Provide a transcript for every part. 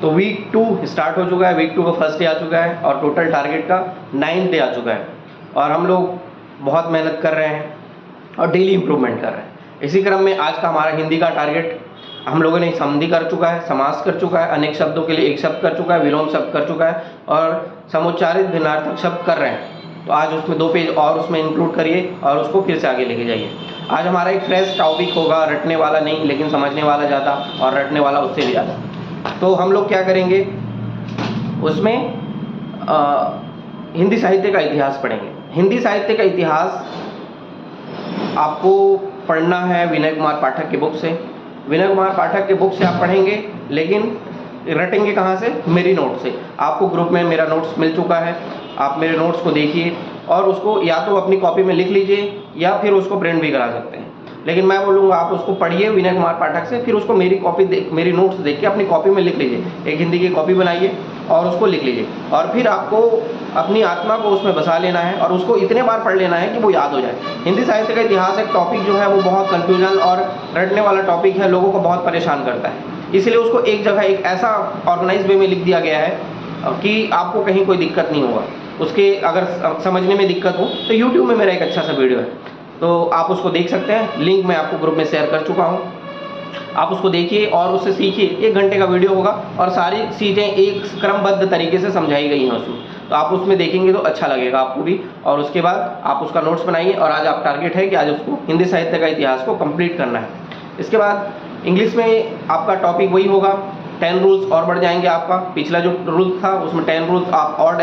तो week 2 start हो चुका है, वीक 2 का फर्स्ट डे आ चुका है और टोटल टारगेट का 9th डे आ चुका है और हम लोग बहुत मेहनत कर रहे हैं और डेली इम्प्रूवमेंट कर रहे हैं। इसी क्रम में आज का हमारा हिंदी का टारगेट हम लोगों ने संधि कर चुका है, समास कर चुका है, अनेक शब्दों के लिए एक शब्द कर चुका है, विलोम शब्द कर चुका है और समुच्चारित भिन्नार्थक शब्द कर रहे हैं। तो आज उसमें 2 पेज और उसमें इंक्लूड करिए और उसको फिर से आगे लेके जाइए। आज हमारा एक फ्रेश टॉपिक होगा, रटने वाला नहीं लेकिन समझने वाला ज़्यादा और रटने वाला उससे भी ज़्यादा। तो हम लोग क्या करेंगे उसमें हिंदी साहित्य का इतिहास पढ़ेंगे। हिंदी साहित्य का इतिहास आपको पढ़ना है विनय कुमार पाठक की बुक से। विनय कुमार पाठक के बुक से आप पढ़ेंगे, लेकिन रटेंगे कहाँ से? मेरी नोट से। आपको ग्रुप में मेरा नोट्स मिल चुका है, आप मेरे नोट्स को देखिए और उसको या तो अपनी कॉपी में लिख लीजिए या फिर उसको प्रिंट भी करा सकते हैं। लेकिन मैं बोलूँगा आप उसको पढ़िए विनय कुमार पाठक से, फिर उसको मेरी नोट्स देख के अपनी कॉपी में लिख लीजिए। एक हिंदी की कॉपी बनाइए और उसको लिख लीजिए और फिर आपको अपनी आत्मा को उसमें बसा लेना है और उसको इतने बार पढ़ लेना है कि वो याद हो जाए। हिंदी साहित्य का इतिहास एक टॉपिक जो है वो बहुत कन्फ्यूजन और रटने वाला टॉपिक है, लोगों को बहुत परेशान करता है। इसलिए उसको एक जगह एक ऐसा ऑर्गेनाइज वे में लिख दिया गया है कि आपको कहीं कोई दिक्कत नहीं होगा। उसके अगर समझने में दिक्कत हो तो यूट्यूब में मेरा एक अच्छा सा वीडियो है, तो आप उसको देख सकते हैं। लिंक मैं आपको ग्रुप में शेयर कर चुका हूँ, आप उसको देखिए और उससे सीखिए। 1 घंटे का वीडियो होगा और सारी चीज़ें एक क्रमबद्ध तरीके से समझाई गई हैं उसमें, तो आप उसमें देखेंगे तो अच्छा लगेगा आपको भी। और उसके बाद आप उसका नोट्स बनाइए और आज आप टारगेट है कि आज उसको हिंदी साहित्य का इतिहास को कंप्लीट करना है। इसके बाद इंग्लिश में आपका टॉपिक वही होगा, 10 रूल्स और बढ़ जाएंगे आपका। पिछला जो रूल था उसमें 10 रूल्स आप और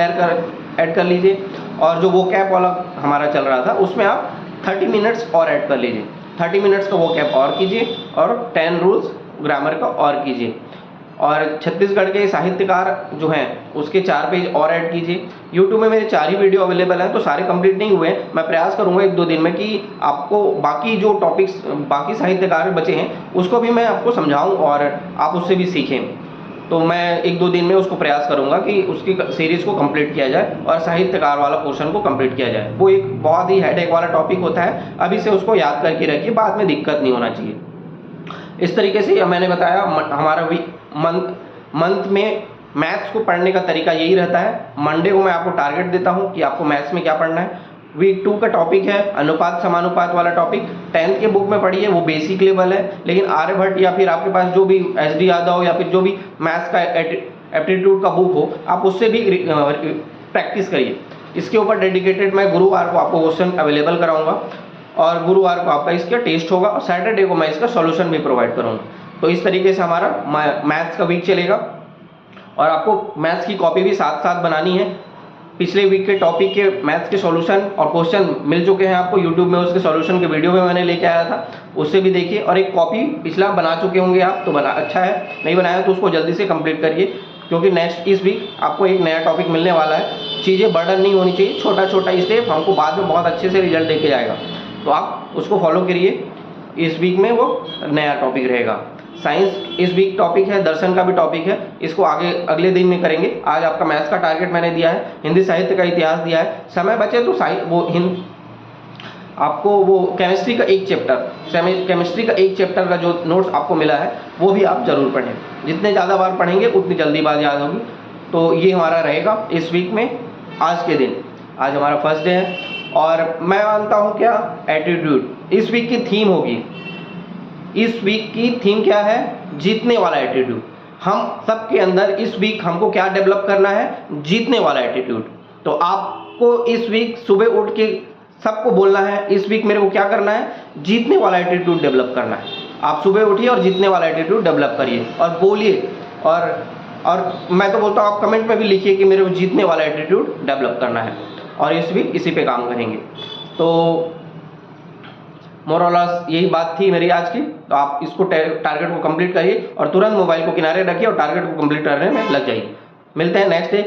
ऐड कर लीजिए और जो वोकैब वाला हमारा चल रहा था उसमें आप 30 मिनट्स और ऐड कर लीजिए। 30 मिनट्स का वोकैब और कीजिए और 10 रूल्स ग्रामर का और कीजिए। और छत्तीसगढ़ के साहित्यकार जो हैं उसके 4 पेज और ऐड कीजिए। यूट्यूब में मेरे 4 ही वीडियो अवेलेबल हैं, तो सारे कंप्लीट नहीं हुए। मैं प्रयास करूंगा 1-2 दिन में कि आपको बाकी जो टॉपिक्स बाकी साहित्यकार बचे हैं उसको भी मैं आपको समझाऊं और आप उससे भी सीखें। तो मैं 1-2 दिन में उसको प्रयास करूंगा कि उसकी सीरीज़ को कंप्लीट किया जाए और साहित्यकार वाला पोर्शन को कंप्लीट किया जाए। वो एक बहुत ही हेडेक वाला टॉपिक होता है, अभी से उसको याद करके रखिए, बाद में दिक्कत नहीं होना चाहिए। इस तरीके से मैंने बताया हमारा भी मंथ में मैथ्स को पढ़ने का तरीका यही रहता है। मंडे को मैं आपको टारगेट देता हूँ कि आपको मैथ्स में क्या पढ़ना है। वीक 2 का टॉपिक है अनुपात समानुपात वाला टॉपिक, 10th के बुक में पढ़िए, वो बेसिक लेवल है। लेकिन आर्यभट्ट या फिर आपके पास जो भी SD यादव या फिर जो भी मैथ्स का एप्टीट्यूड का बुक हो, आप उससे भी प्रैक्टिस करिए। इसके ऊपर डेडिकेटेड मैं गुरुवार को आपको क्वेश्चन अवेलेबल कराऊंगा और गुरुवार को आपका इसका टेस्ट होगा और सैटरडे को मैं इसका सॉल्यूशन भी प्रोवाइड करूंगा। तो इस तरीके से हमारा मैथ्स का वीक चलेगा और आपको मैथ्स की कॉपी भी साथ साथ बनानी है। पिछले वीक के टॉपिक के मैथ्स के सॉल्यूशन और क्वेश्चन मिल चुके हैं आपको यूट्यूब में, उसके सॉल्यूशन के वीडियो में मैंने लेके आया था, उससे भी देखिए। और एक कॉपी पिछला बना चुके होंगे आप तो अच्छा है, नहीं बनाया तो उसको जल्दी से कंप्लीट करिए, क्योंकि नेक्स्ट इस वीक आपको एक नया टॉपिक मिलने वाला है। चीज़ें बर्डन नहीं होनी चाहिए, छोटा छोटा स्टेप हमको बाद में बहुत अच्छे से रिजल्ट देके जाएगा, तो आप उसको फॉलो करिए। इस वीक में वो नया टॉपिक रहेगा। साइंस इस वीक टॉपिक है, दर्शन का भी टॉपिक है, इसको आगे अगले दिन में करेंगे। आज आपका मैथ्स का टारगेट मैंने दिया है, हिंदी साहित्य का इतिहास दिया है। समय बचे तो आपको वो केमिस्ट्री का एक चैप्टर का जो नोट्स आपको मिला है वो भी आप जरूर पढ़ें। जितने ज़्यादा बार पढ़ेंगे उतनी जल्दी बात याद होगी। तो ये हमारा रहेगा इस वीक में। आज के दिन, आज हमारा फर्स्ट डे है और मैं मानता हूँ क्या एटीट्यूड इस वीक की थीम होगी। इस वीक की थीम क्या है? जीतने वाला एटीट्यूड। हम सबके अंदर इस वीक हमको क्या डेवलप करना है? जीतने वाला एटीट्यूड। तो आपको इस वीक सुबह उठ के सबको बोलना है, इस वीक मेरे को क्या करना है? जीतने वाला एटीट्यूड डेवलप करना है। आप सुबह उठिए और जीतने वाला एटीट्यूड डेवलप करिए और बोलिए। और मैं तो बोलता हूँ आप कमेंट में भी लिखिए कि मेरे को जीतने वाला एटीट्यूड डेवलप करना है और इस वीक इसी पे काम करेंगे। तो मोरलस यही बात थी मेरी आज की। तो आप इसको टारगेट को कंप्लीट करिए और तुरंत मोबाइल को किनारे रखिए और टारगेट को कंप्लीट करने में लग जाइए। मिलते हैं नेक्स्ट डे।